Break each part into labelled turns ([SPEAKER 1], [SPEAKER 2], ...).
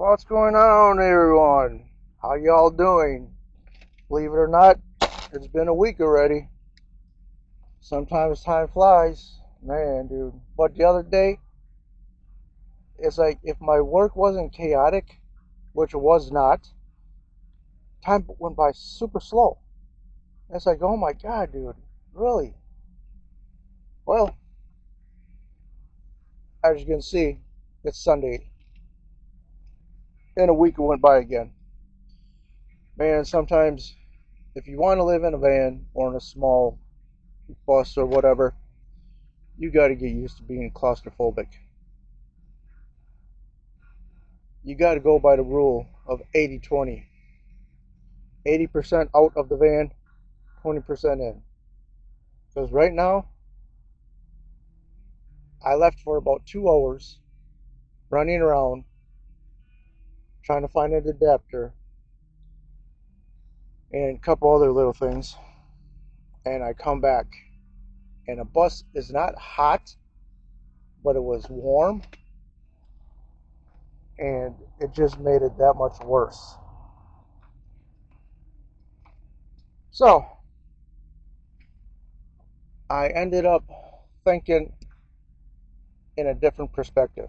[SPEAKER 1] What's going on, everyone? How y'all doing? Believe it or not, it's been a week already. Sometimes time flies. Man, dude. But the other day, it's like if my work wasn't chaotic, which it was not, time went by super slow. It's like, oh my god, dude. Really? Well, as you can see, it's Sunday. And a week went by again. Man, sometimes if you want to live in a van or in a small bus or whatever, you got to get used to being claustrophobic. You got to go by the rule of 80-20. 80% out of the van, 20% in. Because right now, I left for about 2 hours running around trying to find an adapter and a couple other little things. And I come back, and the bus is not hot, but it was warm, and it just made it that much worse. So, I ended up thinking in a different perspective.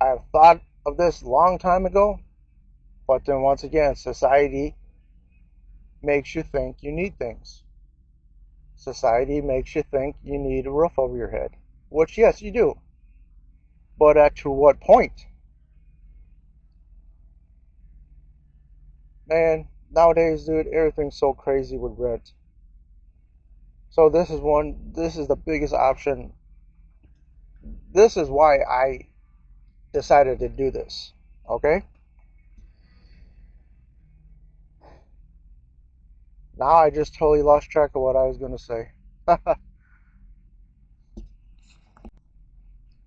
[SPEAKER 1] I've thought of this a long time ago, but then once again, society makes you think you need things. Society makes you think you need a roof over your head, which, yes, you do. But to what point? Man, nowadays, dude, everything's so crazy with rent. So this is the biggest option. This is why I decided to do this, okay? Now I just totally lost track of what I was going to say.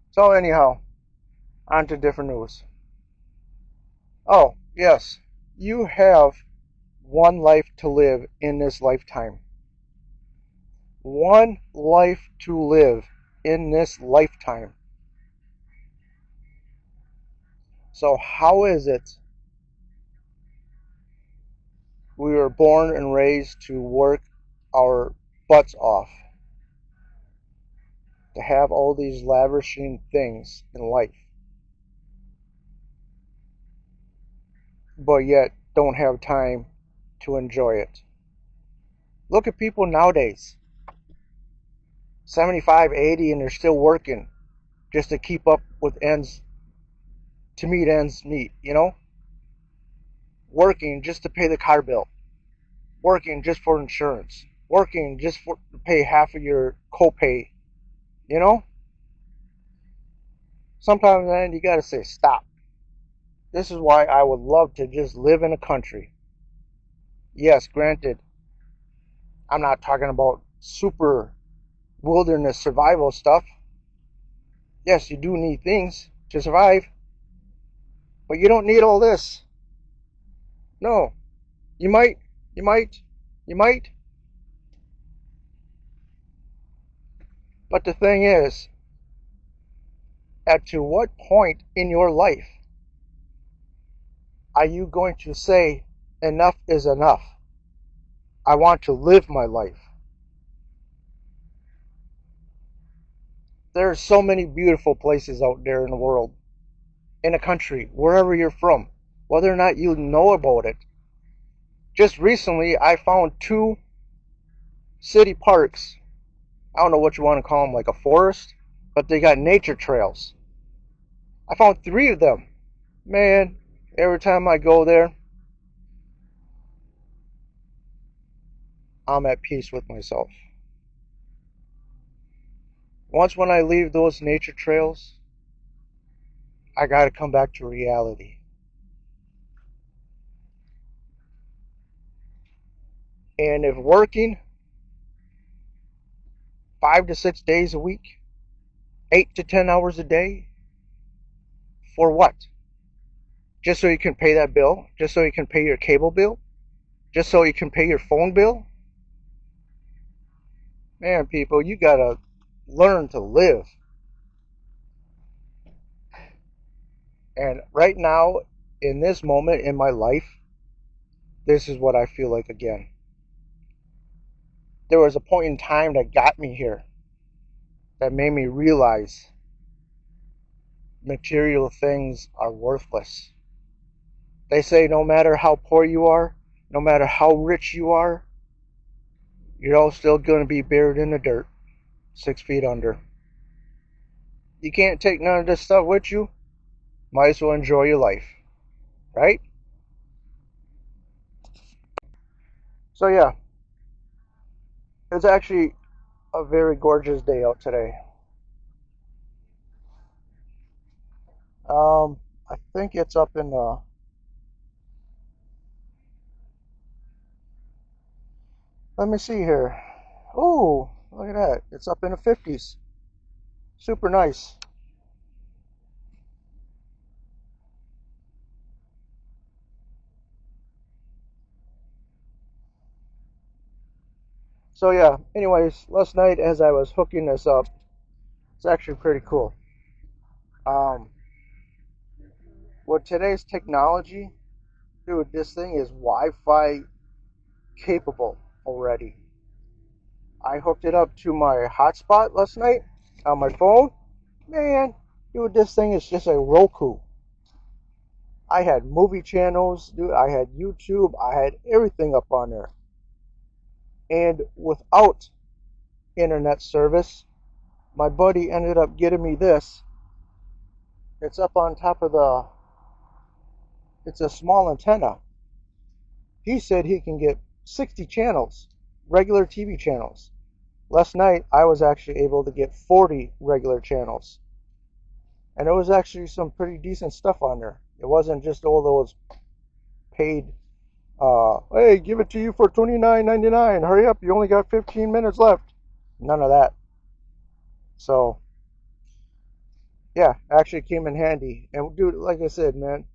[SPEAKER 1] So anyhow, on to different news. Oh, yes, you have one life to live in this lifetime. One life to live in this lifetime. So how is it we were born and raised to work our butts off, to have all these lavishing things in life, but yet don't have time to enjoy it? Look at people nowadays, 75, 80, and they're still working just to keep up with ends, to meet ends meet, you know? Working just to pay the car bill, working just for insurance, working just to pay half of your copay, you know? Sometimes, man, you gotta say stop. This is why I would love to just live in a country. Yes, granted, I'm not talking about super wilderness survival stuff. Yes, you do need things to survive, but you don't need all this. No, you might, you might, you might. But the thing is, at to what point in your life are you going to say enough is enough? I want to live my life. There are so many beautiful places out there in the world, in a country, wherever you're from, whether or not you know about it. Just recently, I found 2 city parks. I don't know what you want to call them, like a forest, but they got nature trails. I found 3 of them. Man, every time I go there, I'm at peace with myself. Once when I leave those nature trails, I gotta come back to reality. And if working 5 to 6 days a week, 8 to 10 hours a day, for what? Just so you can pay that bill? Just so you can pay your cable bill? Just so you can pay your phone bill? Man, people, you gotta learn to live. And right now, in this moment in my life, this is what I feel like again. There was a point in time that got me here, that made me realize material things are worthless. They say no matter how poor you are, no matter how rich you are, you're all still going to be buried in the dirt, 6 feet under. You can't take none of this stuff with you. Might as well enjoy your life, right? So yeah, it's actually a very gorgeous day out today. I think it's up in the. Let me see here. Oh, look at that! It's up in the 50s. Super nice. So yeah. Anyways, last night as I was hooking this up, it's actually pretty cool. Um, with today's technology, dude, this thing is Wi-Fi capable already. I hooked it up to my hotspot last night on my phone. Man, dude, this thing is just a Roku. I had movie channels, dude. I had YouTube. I had everything up on there. And without internet service, my buddy ended up getting me this. It's up on top of the. It's a small antenna. He said he can get 60 channels, regular TV channels. Last night, I was actually able to get 40 regular channels. And there was actually some pretty decent stuff on there. It wasn't just all those paid, hey, give it to you for $29.99. Hurry up, you only got 15 minutes left. None of that. So, yeah, actually came in handy. And, dude, like I said, man,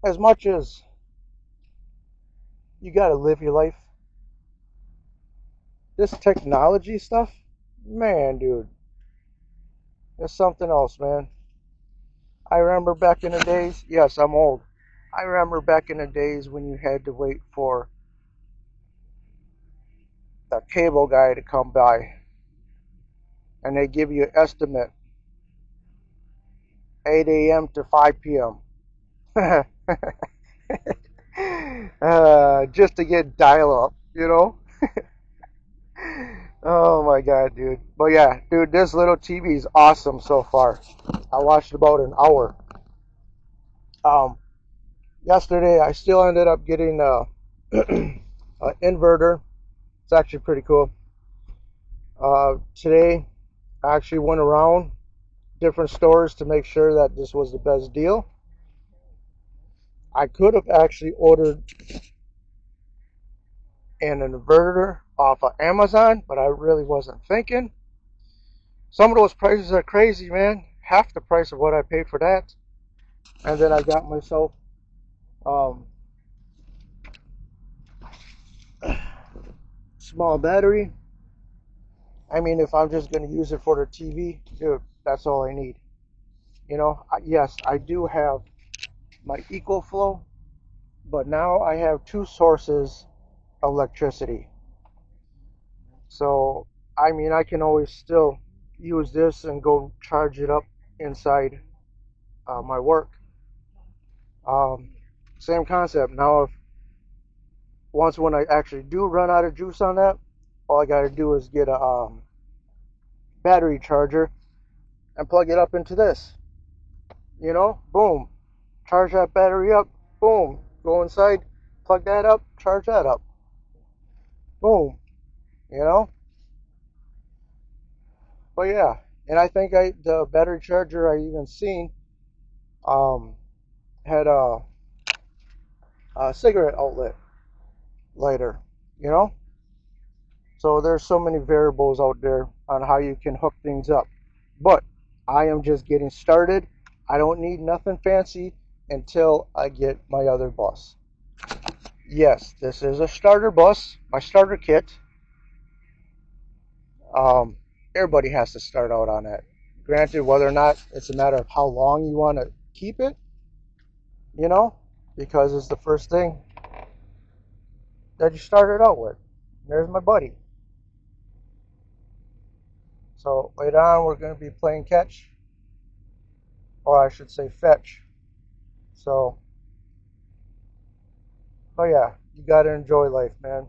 [SPEAKER 1] as much as you got to live your life, this technology stuff, man, dude, it's something else, man. I remember back in the days, yes, I'm old. I remember back in the days when you had to wait for the cable guy to come by and they give you an estimate 8 a.m. to 5 p.m. Just to get dial up, you know? Oh my god, dude. But yeah, dude, this little TV is awesome so far. I watched about an hour. Um, Yesterday I still ended up getting an inverter. It's actually pretty cool. Today I actually went around different stores to make sure that this was the best deal. I could have actually ordered an inverter off of Amazon, but I really wasn't thinking. Some of those prices are crazy, man. Half the price of what I paid for that. And then I got myself um, small battery. I mean, if I'm just going to use it for the TV, dude, that's all I need. You know, yes, I do have my EcoFlow, but now I have two sources of electricity. So, I mean, I can always still use this and go charge it up inside my work. Um, Same concept. Now, if once when I actually do run out of juice on that, all I got to do is get a battery charger and plug it up into this. You know, boom, charge that battery up, boom, go inside, plug that up, charge that up, boom, you know. But yeah, and I think the battery charger I even seen um, had a cigarette outlet lighter, you know. So there's so many variables out there on how you can hook things up. But I am just getting started. I don't need nothing fancy until I get my other bus. Yes, this is a starter bus, my starter kit. Everybody has to start out on that. Granted, whether or not it's a matter of how long you want to keep it, you know, because it's the first thing that you started out with. There's my buddy. So later on, we're going to be playing catch, or I should say fetch. So, oh yeah, you got to enjoy life, man.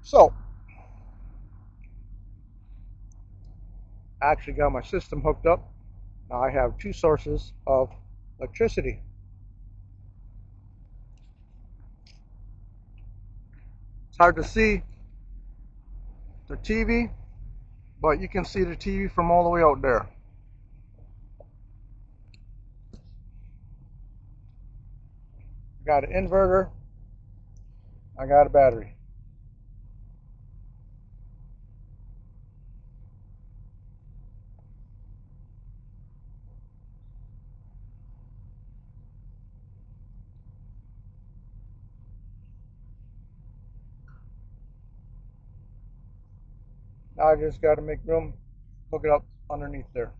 [SPEAKER 1] So, I actually got my system hooked up. Now I have two sources of electricity. It's hard to see the TV, but you can see the TV from all the way out there. I got an inverter. I got a battery. Now I just got to make room, hook it up underneath there.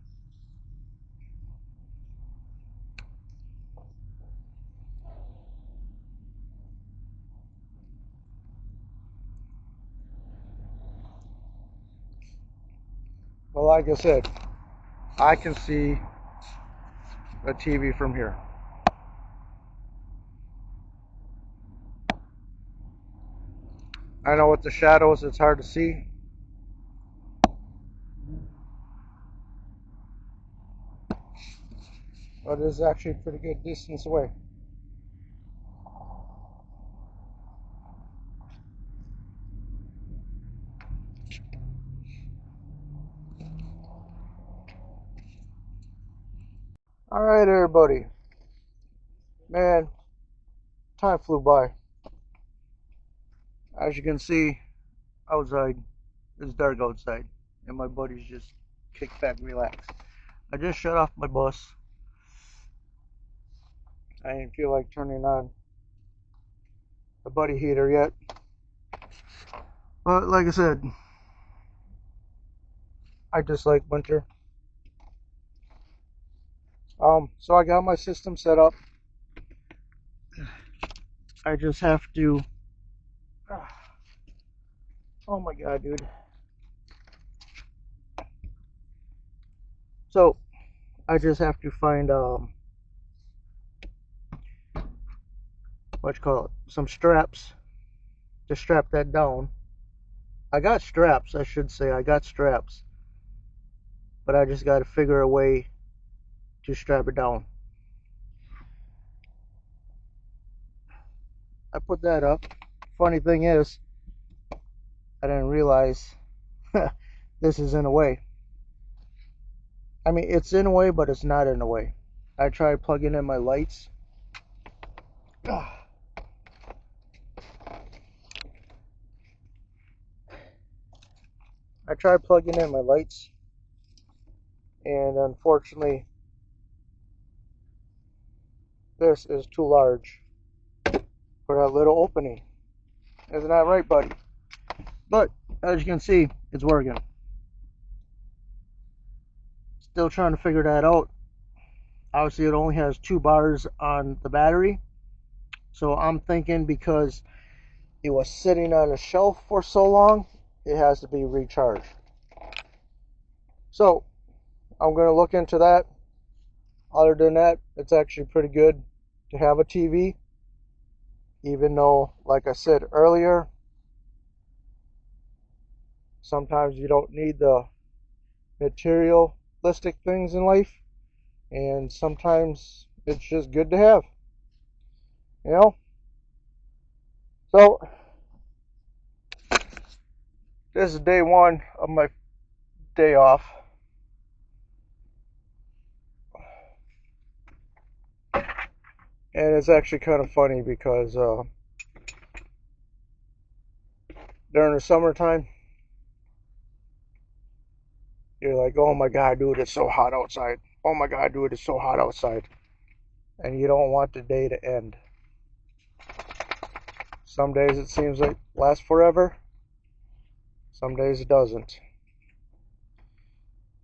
[SPEAKER 1] Well, like I said, I can see the TV from here. I know with the shadows it's hard to see. But it is actually a pretty good distance away. Alright everybody. Man, time flew by. As you can see, outside, it's dark outside. And my buddy's just kick back, relax. I just shut off my bus. I didn't feel like turning on the buddy heater yet. But like I said, I just like winter. So I got my system set up. I just have to. Oh my god, dude. So I just have to find what you call it, some straps to strap that down. I got straps, I should say. I got straps, but I just got to figure a way to strap it down. I put that up. Funny thing is, I didn't realize this is in a way. I mean, it's in a way, but it's not in a way. I tried plugging in my lights. I tried plugging in my lights, and unfortunately, this is too large for that little opening. Isn't that right, buddy? But as you can see, it's working. Still trying to figure that out. Obviously, it only has 2 bars on the battery, so I'm thinking because it was sitting on a shelf for so long, it has to be recharged. So I'm going to look into that. Other than that, it's actually pretty good to have a TV, even though, like I said earlier, sometimes you don't need the materialistic things in life, and sometimes it's just good to have, you know. So this is day 1 of my day off. And it's actually kind of funny because during the summertime, you're like, oh my god, dude, it's so hot outside. Oh my god, dude, it's so hot outside. And you don't want the day to end. Some days it seems like it lasts forever. Some days it doesn't.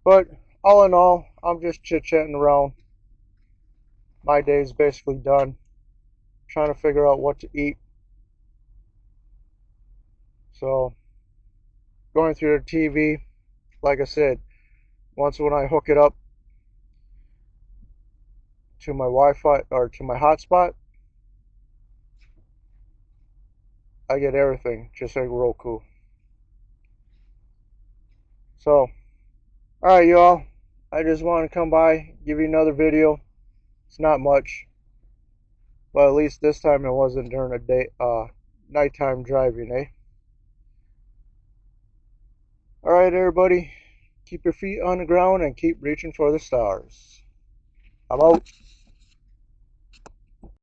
[SPEAKER 1] But all in all, I'm just chit-chatting around. My day's basically done. Trying to figure out what to eat. So, going through the TV, like I said, once when I hook it up to my Wi-Fi or to my hotspot, I get everything just like Roku. So, alright y'all, I just want to come by, give you another video. It's not much, but at least this time it wasn't during a day, nighttime driving, eh? Alright everybody, keep your feet on the ground and keep reaching for the stars. I'm out.